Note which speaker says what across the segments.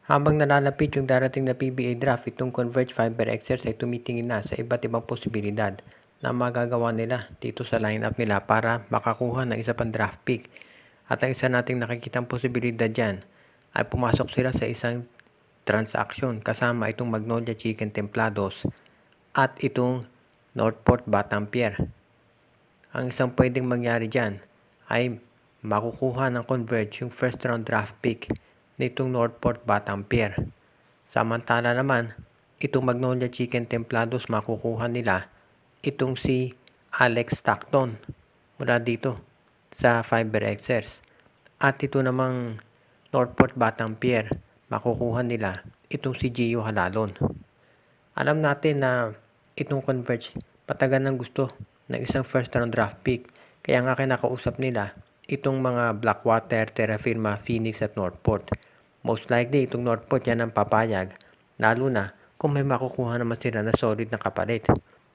Speaker 1: Habang nalalapit yung darating na PBA draft, itong Converge Fiber Xers ay tumitingin na sa iba't ibang posibilidad na magagawa nila dito sa lineup nila para makakuha ng isa pang draft pick. At ang isa nating nakikitang posibilidad dyan ay pumasok sila sa isang transaction kasama itong Magnolia Chicken Templados at itong Northport Batampier. Ang isang pwedeng mangyari dyan ay makukuha ng Converge yung first round draft pick nitong Northport Batampier. Samantala naman, itong Magnolia Chicken Templados makukuha nila itong si Alex Stockton mula dito sa Fiber Xers. At ito namang Northport Batampier, makukuha nila itong si Gio Halalon. Alam natin na itong Converge patagal ng gusto ng isang first round draft pick. Kaya nga kinakausap nila itong mga Blackwater, Terra Firma, Phoenix at Northport. Most likely itong Northport yan ang papayag, lalo na kung may makukuha naman sila na solid na kapalit.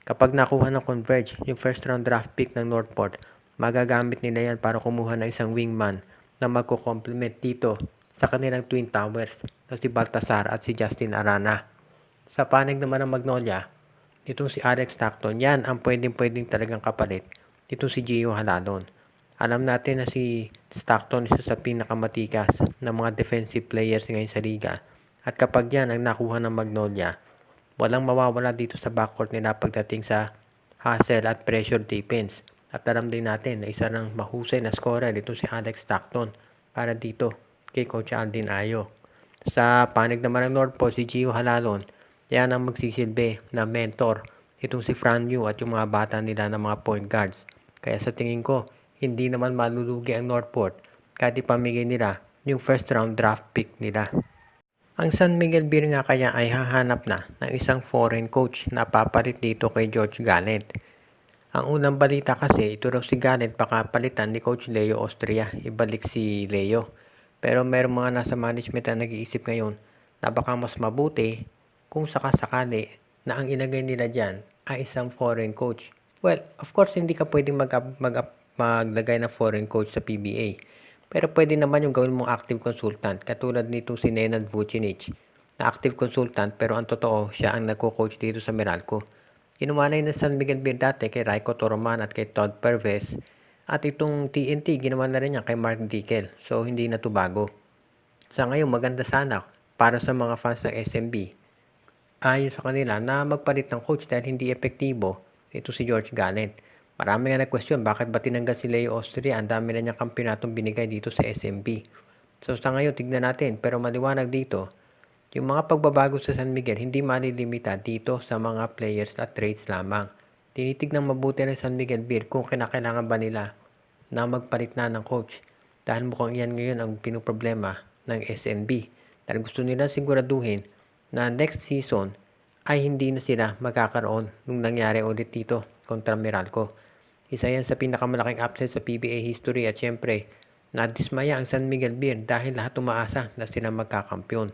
Speaker 1: Kapag nakuha ng Converge yung first round draft pick ng Northport, magagamit nila yan para kumuha ng isang wingman na magko-complement dito sa kanilang Twin Towers na si Baltasar at si Justin Arana. Sa panig naman ng Magnolia, itong si Alex Stockton, yan ang pwedeng talagang kapalit. Itong si Gio Halalon. Alam natin na si Stockton isa sa pinakamatikas ng mga defensive players ngayon sa liga. At kapag yan ang nakuha ng Magnolia, walang mawawala dito sa backcourt nila pagdating sa hustle at pressure defense. At alam din natin na isa ng mahusay na scorer dito si Alex Stockton para dito kay Coach Aldin Ayo. Sa panig naman ng Northport, si Gio Halalon, yan ang magsisilbi na mentor itong si Fran Yu at yung mga bata nila ng mga point guards. Kaya sa tingin ko, hindi naman malulugi ang Northport kahit ipamigay nila yung first round draft pick nila. Ang San Miguel Beer nga kaya ay hahanap na ng isang foreign coach na papalit dito kay George Gallant. Ang unang balita kasi, ito raw si Gallant pakapalitan ni Coach Leo Austria. Ibalik si Leo. Pero mayroong mga nasa management na nag-iisip ngayon na baka mas mabuti kung sakasakali na ang ilagay nila dyan ay isang foreign coach. Well, of course, hindi ka pwedeng maglagay ng foreign coach sa PBA. Pero pwede naman yung gawin mong active consultant, katulad nitong si Nenad Vucinic, na active consultant pero ang totoo, siya ang nagko-coach dito sa Meralco. Ginawa na yun ng San Miguel Beer dati kay Raiko Toroman at kay Todd Perves. At itong TNT, ginawa na rin niya kay Mark Dickel. So, hindi na to bago. Sa ngayon, maganda sana para sa mga fans ng SMB. Ayon sa kanila na magpalit ng coach dahil hindi epektibo ito si George Gallant. Marami nga nag-question bakit ba tinanggal si Leo Austria, ang dami na niyang kampionatong binigay dito sa SMB. So sa ngayon tignan natin, pero maliwanag dito, yung mga pagbabago sa San Miguel hindi malilimita dito sa mga players at trades lamang. Tinitignan mabuti ng San Miguel Beer kung kinakailangan ba nila na magpalit na ng coach. Dahil mukhang yan ngayon ang pinoproblema ng SMB. Dahil gusto nila siguraduhin na next season ay hindi na sila magkakaroon nung nangyari ulit dito kontra Meralco. Isa yan sa pinakamalaking upset sa PBA history at syempre, nadismaya ang San Miguel Beer dahil lahat umaasa na sila magkakampyon.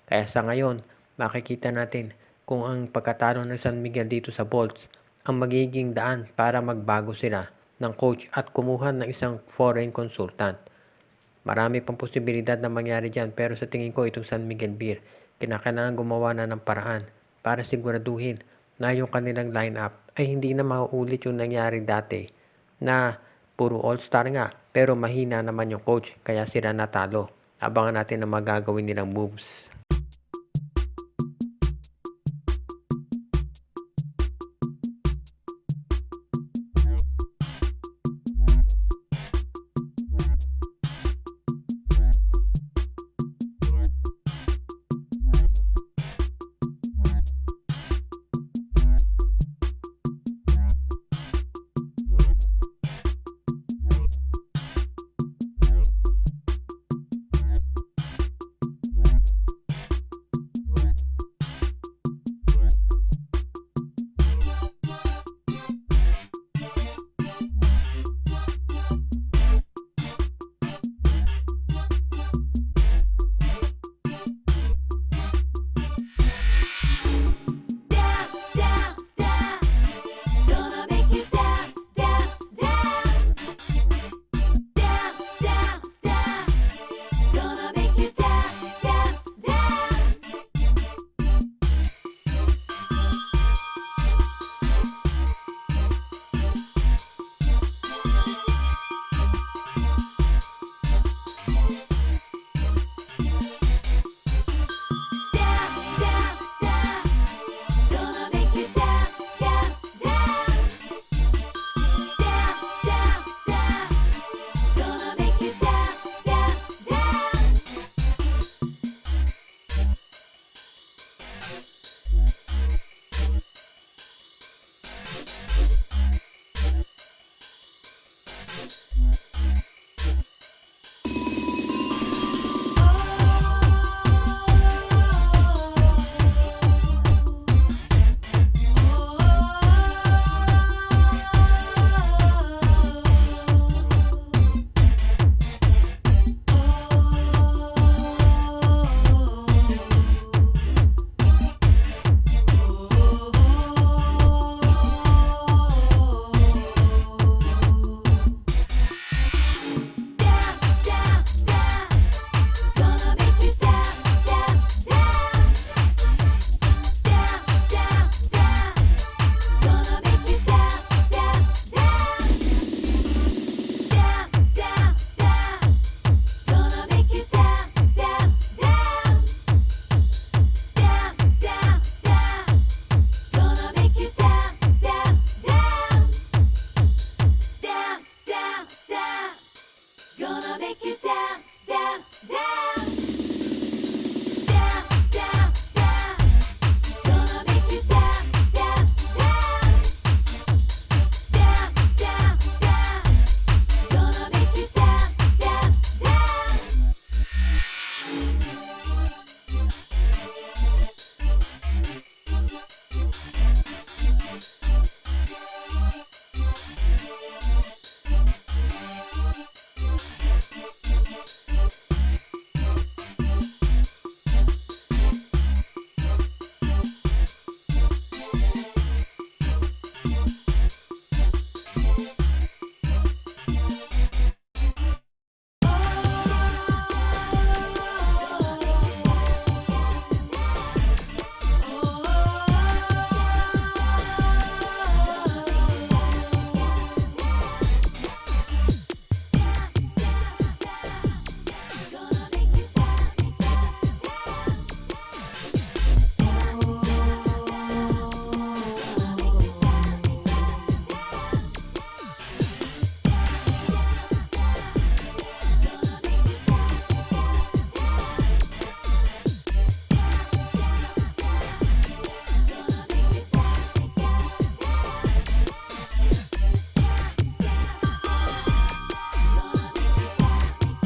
Speaker 1: Kaya sa ngayon, makikita natin kung ang pagkatalo ng San Miguel dito sa Bolts ang magiging daan para magbago sila ng coach at kumuha ng isang foreign consultant. Marami pang posibilidad na mangyari dyan pero sa tingin ko itong San Miguel Beer kinakailangan gumawa na ng paraan para siguraduhin na yung kanilang lineup ay hindi na mauulit yung nangyari dati na puro all-star nga pero mahina naman yung coach kaya sila natalo. Abangan natin ang magagawin nilang moves.